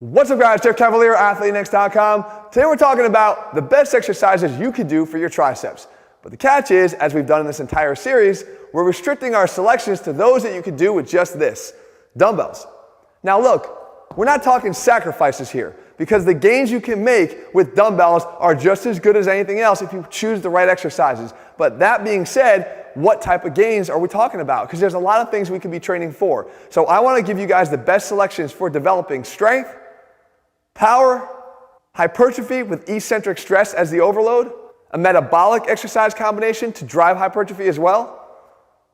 What's up guys, Jeff Cavalier, AthleteNext.com. Today we're talking about the best exercises you can do for your triceps. But the catch is, as we've done in this entire series, we're restricting our selections to those that you can do with just this, dumbbells. Now look, we're not talking sacrifices here, because the gains you can make with dumbbells are just as good as anything else if you choose the right exercises. But that being said, what type of gains are we talking about? Because there's a lot of things we could be training for. So I want to give you guys the best selections for developing strength, power, hypertrophy with eccentric stress as the overload, a metabolic exercise combination to drive hypertrophy as well,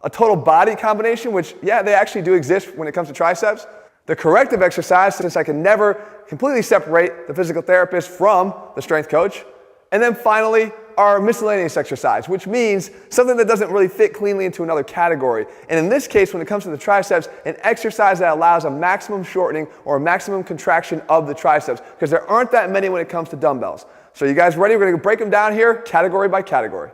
a total body combination, which, yeah, they actually do exist when it comes to triceps, the corrective exercise, since I can never completely separate the physical therapist from the strength coach, and then finally, our miscellaneous exercise, which means something that doesn't really fit cleanly into another category. And in this case, when it comes to the triceps, an exercise that allows a maximum shortening or a maximum contraction of the triceps, because there aren't that many when it comes to dumbbells. So you guys ready? We're going to break them down here category by category.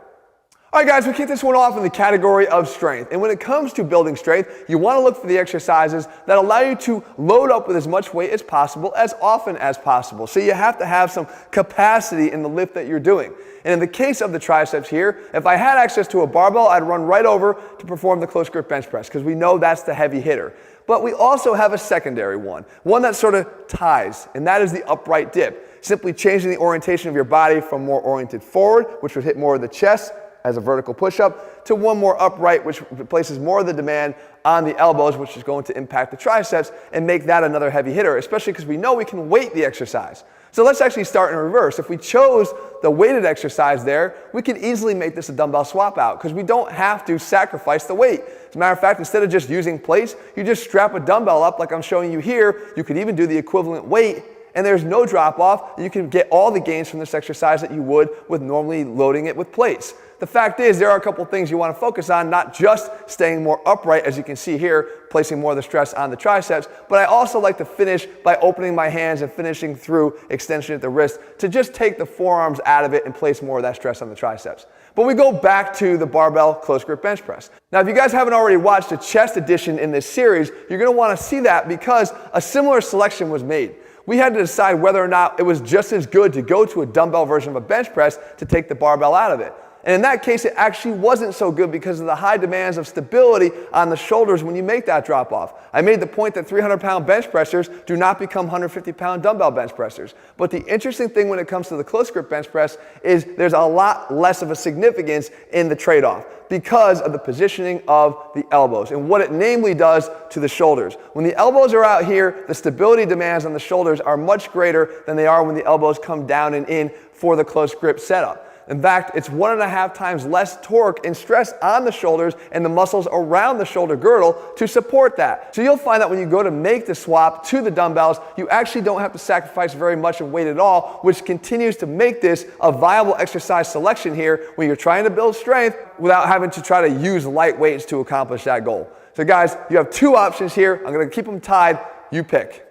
All right guys, we kick this one off in the category of strength. And when it comes to building strength, you want to look for the exercises that allow you to load up with as much weight as possible, as often as possible. So you have to have some capacity in the lift that you're doing. And in the case of the triceps here, if I had access to a barbell, I'd run right over to perform the close grip bench press, because we know that's the heavy hitter. But we also have a secondary one that sort of ties, and that is the upright dip. Simply changing the orientation of your body from more oriented forward, which would hit more of the chest, as a vertical push-up, to one more upright, which places more of the demand on the elbows, which is going to impact the triceps and make that another heavy hitter, especially because we know we can weight the exercise. So let's actually start in reverse. If we chose the weighted exercise there, we could easily make this a dumbbell swap out, because we don't have to sacrifice the weight. As a matter of fact, instead of just using plates, you just strap a dumbbell up like I'm showing you here. You could even do the equivalent weight, and there's no drop off. You can get all the gains from this exercise that you would with normally loading it with plates. The fact is, there are a couple things you want to focus on, not just staying more upright, as you can see here, placing more of the stress on the triceps, but I also like to finish by opening my hands and finishing through extension at the wrist to just take the forearms out of it and place more of that stress on the triceps. But we go back to the barbell close grip bench press. Now, if you guys haven't already watched the chest edition in this series, you're going to want to see that, because a similar selection was made. We had to decide whether or not it was just as good to go to a dumbbell version of a bench press to take the barbell out of it. And in that case, it actually wasn't so good because of the high demands of stability on the shoulders when you make that drop off. I made the point that 300-pound bench pressers do not become 150-pound dumbbell bench pressers. But the interesting thing when it comes to the close grip bench press is there's a lot less of a significance in the trade-off because of the positioning of the elbows and what it namely does to the shoulders. When the elbows are out here, the stability demands on the shoulders are much greater than they are when the elbows come down and in for the close grip setup. In fact, it's 1.5 times less torque and stress on the shoulders and the muscles around the shoulder girdle to support that. So you'll find that when you go to make the swap to the dumbbells, you actually don't have to sacrifice very much in weight at all, which continues to make this a viable exercise selection here when you're trying to build strength without having to try to use light weights to accomplish that goal. So guys, you have two options here. I'm going to keep them tied. You pick.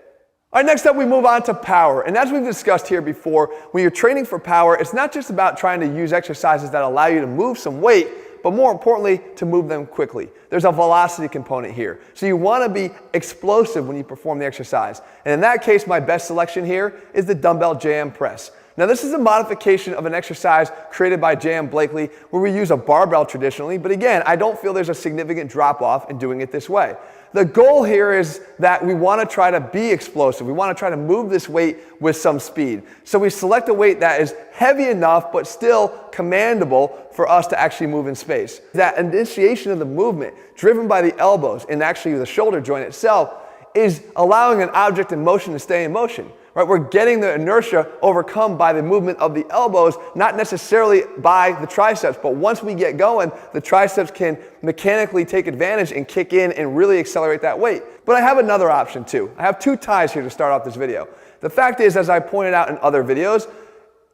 All right, next up we move on to power. And as we've discussed here before, when you're training for power, it's not just about trying to use exercises that allow you to move some weight, but more importantly, to move them quickly. There's a velocity component here. So you want to be explosive when you perform the exercise. And in that case, my best selection here is the dumbbell JM press. Now this is a modification of an exercise created by J.M. Blakely where we use a barbell traditionally, but again, I don't feel there's a significant drop off in doing it this way. The goal here is that we want to try to be explosive. We want to try to move this weight with some speed. So we select a weight that is heavy enough but still commandable for us to actually move in space. That initiation of the movement driven by the elbows and actually the shoulder joint itself is allowing an object in motion to stay in motion. Right? We're getting the inertia overcome by the movement of the elbows, not necessarily by the triceps, but once we get going, the triceps can mechanically take advantage and kick in and really accelerate that weight. But I have another option too. I have two ties here to start off this video. The fact is, as I pointed out in other videos,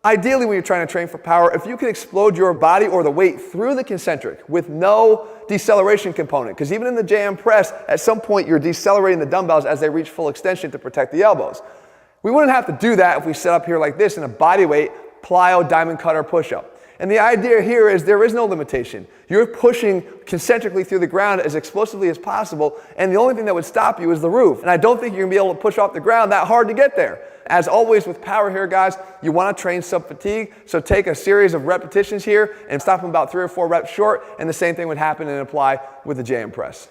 ideally when you're trying to train for power, if you can explode your body or the weight through the concentric with no deceleration component, because even in the JM press, at some point you're decelerating the dumbbells as they reach full extension to protect the elbows. We wouldn't have to do that if we set up here like this in a bodyweight plyo diamond cutter push-up. And the idea here is there is no limitation. You're pushing concentrically through the ground as explosively as possible, and the only thing that would stop you is the roof. And I don't think you're going to be able to push off the ground that hard to get there. As always with power here, guys, you want to train sub-fatigue, so take a series of repetitions here and stop them about 3 or 4 reps short, and the same thing would happen and apply with the JM press.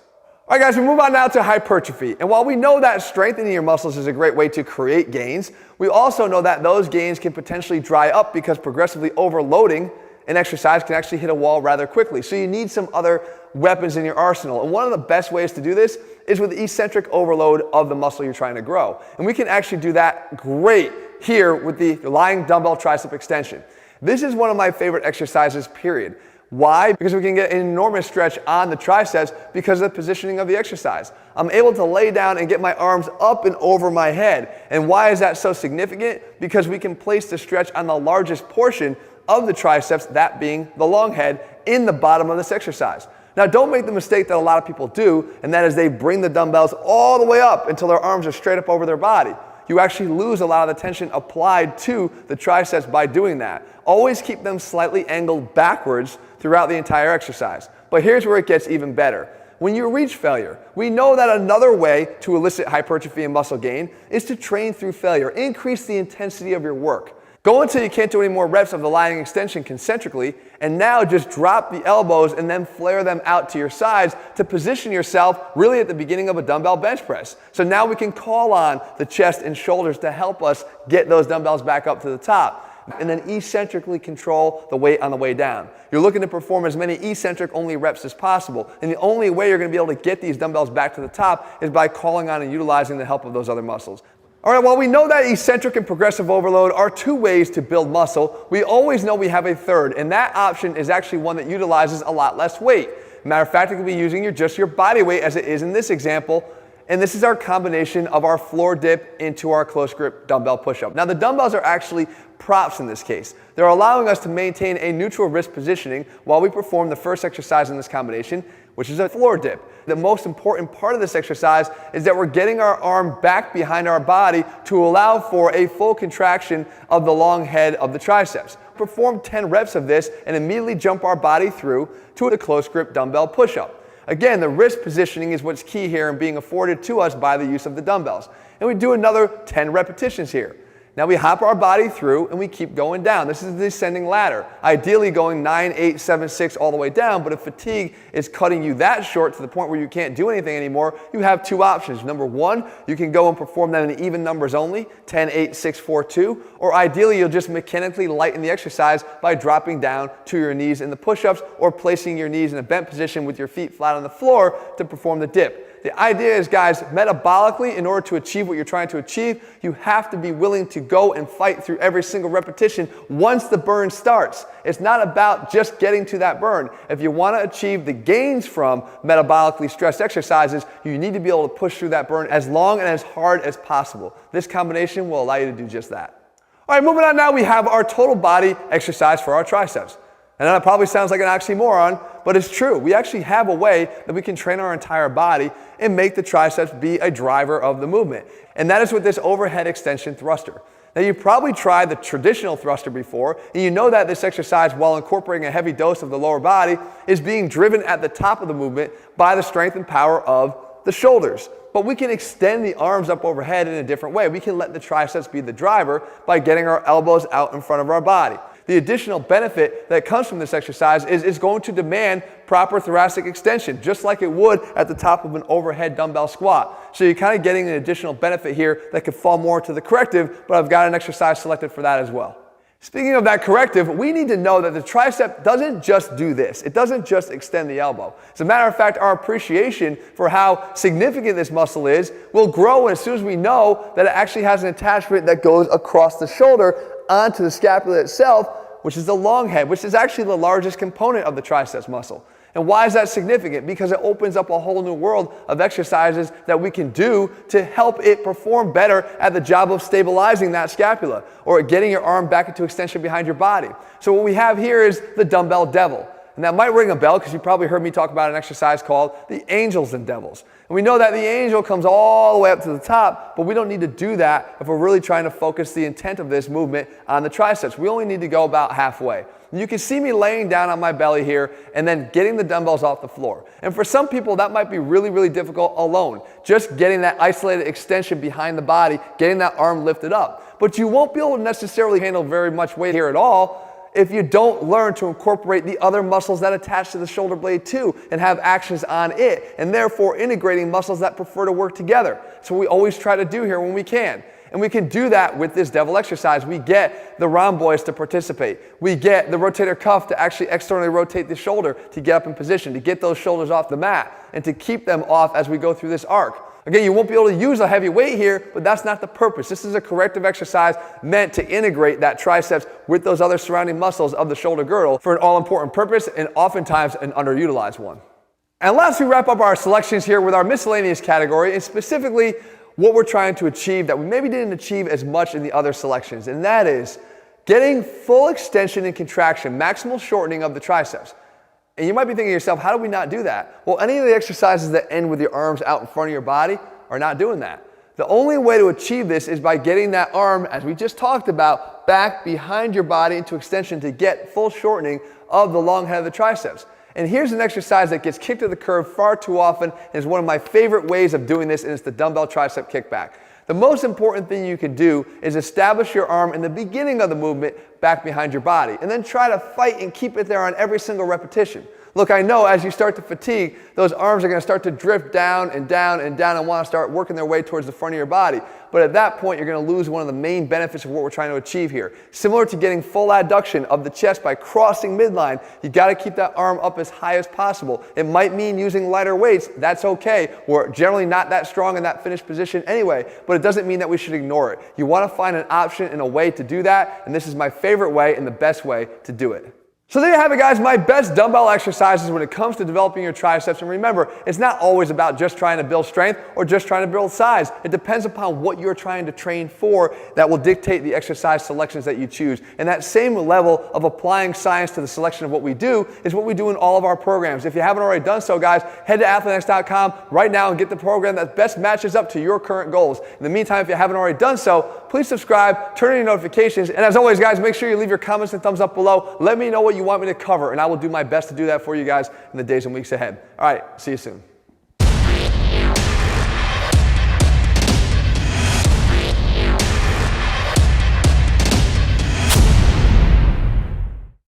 All right, guys, we move on now to hypertrophy. And while we know that strengthening your muscles is a great way to create gains, we also know that those gains can potentially dry up because progressively overloading an exercise can actually hit a wall rather quickly. So you need some other weapons in your arsenal. And one of the best ways to do this is with eccentric overload of the muscle you're trying to grow. And we can actually do that great here with the lying dumbbell tricep extension. This is one of my favorite exercises, period. Why? Because we can get an enormous stretch on the triceps because of the positioning of the exercise. I'm able to lay down and get my arms up and over my head. And why is that so significant? Because we can place the stretch on the largest portion of the triceps, that being the long head, in the bottom of this exercise. Now, don't make the mistake that a lot of people do, and that is they bring the dumbbells all the way up until their arms are straight up over their body. You actually lose a lot of the tension applied to the triceps by doing that. Always keep them slightly angled backwards throughout the entire exercise. But here's where it gets even better. When you reach failure, we know that another way to elicit hypertrophy and muscle gain is to train through failure. Increase the intensity of your work. Go until you can't do any more reps of the lying extension concentrically, and now just drop the elbows and then flare them out to your sides to position yourself really at the beginning of a dumbbell bench press. So now we can call on the chest and shoulders to help us get those dumbbells back up to the top. And then eccentrically control the weight on the way down. You're looking to perform as many eccentric only reps as possible. And the only way you're going to be able to get these dumbbells back to the top is by calling on and utilizing the help of those other muscles. All right, while we know that eccentric and progressive overload are 2 ways to build muscle, we always know we have a third, and that option is actually one that utilizes a lot less weight. Matter of fact, it could be using just your body weight as it is in this example, and this is our combination of our floor dip into our close grip dumbbell push-up. Now, the dumbbells are actually props in this case. They're allowing us to maintain a neutral wrist positioning while we perform the first exercise in this combination, which is a floor dip. The most important part of this exercise is that we're getting our arm back behind our body to allow for a full contraction of the long head of the triceps. Perform 10 reps of this and immediately jump our body through to a close grip dumbbell push-up. Again, the wrist positioning is what's key here and being afforded to us by the use of the dumbbells. And we do another 10 repetitions here. Now we hop our body through and we keep going down. This is the descending ladder. Ideally going 9, 8, 7, 6 all the way down, but if fatigue is cutting you that short to the point where you can't do anything anymore, you have 2 options. Number 1, you can go and perform that in even numbers only, 10, 8, 6, 4, 2, or ideally you'll just mechanically lighten the exercise by dropping down to your knees in the push-ups or placing your knees in a bent position with your feet flat on the floor to perform the dip. The idea is, guys, metabolically, in order to achieve what you're trying to achieve, you have to be willing to go and fight through every single repetition once the burn starts. It's not about just getting to that burn. If you want to achieve the gains from metabolically stressed exercises, you need to be able to push through that burn as long and as hard as possible. This combination will allow you to do just that. All right, moving on now, we have our total body exercise for our triceps. And that probably sounds like an oxymoron, but it's true. We actually have a way that we can train our entire body and make the triceps be a driver of the movement. And that is with this overhead extension thruster. Now, you've probably tried the traditional thruster before, and you know that this exercise, while incorporating a heavy dose of the lower body, is being driven at the top of the movement by the strength and power of the shoulders. But we can extend the arms up overhead in a different way. We can let the triceps be the driver by getting our elbows out in front of our body. The additional benefit that comes from this exercise is it's going to demand proper thoracic extension, just like it would at the top of an overhead dumbbell squat. So you're kind of getting an additional benefit here that could fall more to the corrective, but I've got an exercise selected for that as well. Speaking of that corrective, we need to know that the tricep doesn't just do this. It doesn't just extend the elbow. As a matter of fact, our appreciation for how significant this muscle is will grow as soon as we know that it actually has an attachment that goes across the shoulder onto the scapula itself, which is the long head, which is actually the largest component of the triceps muscle. And why is that significant? Because it opens up a whole new world of exercises that we can do to help it perform better at the job of stabilizing that scapula or getting your arm back into extension behind your body. So what we have here is the dumbbell devil. And that might ring a bell because you probably heard me talk about an exercise called the angels and devils. And we know that the angel comes all the way up to the top, but we don't need to do that if we're really trying to focus the intent of this movement on the triceps. We only need to go about halfway. And you can see me laying down on my belly here and then getting the dumbbells off the floor. And for some people, that might be really, really difficult alone. Just getting that isolated extension behind the body, getting that arm lifted up. But you won't be able to necessarily handle very much weight here at all if you don't learn to incorporate the other muscles that attach to the shoulder blade too and have actions on it, and therefore integrating muscles that prefer to work together. So we always try to do here when we can. And we can do that with this devil exercise. We get the rhomboids to participate. We get the rotator cuff to actually externally rotate the shoulder to get up in position, to get those shoulders off the mat, and to keep them off as we go through this arc. Again, you won't be able to use a heavy weight here, but that's not the purpose. This is a corrective exercise meant to integrate that triceps with those other surrounding muscles of the shoulder girdle for an all-important purpose and oftentimes an underutilized one. And last, we wrap up our selections here with our miscellaneous category, and specifically what we're trying to achieve that we maybe didn't achieve as much in the other selections, and that is getting full extension and contraction, maximal shortening of the triceps. And you might be thinking to yourself, how do we not do that? Well, any of the exercises that end with your arms out in front of your body are not doing that. The only way to achieve this is by getting that arm, as we just talked about, back behind your body into extension to get full shortening of the long head of the triceps. And here's an exercise that gets kicked to the curb far too often and is one of my favorite ways of doing this, and it's the dumbbell tricep kickback. The most important thing you can do is establish your arm in the beginning of the movement back behind your body, and then try to fight and keep it there on every single repetition. Look, I know as you start to fatigue, those arms are going to start to drift down and down and down and want to start working their way towards the front of your body. But at that point, you're going to lose one of the main benefits of what we're trying to achieve here. Similar to getting full adduction of the chest by crossing midline, you got to keep that arm up as high as possible. It might mean using lighter weights. That's okay. We're generally not that strong in that finished position anyway, but it doesn't mean that we should ignore it. You want to find an option and a way to do that, and this is my favorite way and the best way to do it. So there you have it, guys, my best dumbbell exercises when it comes to developing your triceps. And remember, it's not always about just trying to build strength or just trying to build size. It depends upon what you're trying to train for that will dictate the exercise selections that you choose. And that same level of applying science to the selection of what we do is what we do in all of our programs. If you haven't already done so, guys, head to athleanx.com right now and get the program that best matches up to your current goals. In the meantime, if you haven't already done so, please subscribe, turn on your notifications, and as always, guys, make sure you leave your comments and thumbs up below. Let me know what you want me to cover, and I will do my best to do that for you guys in the days and weeks ahead. All right, see you soon.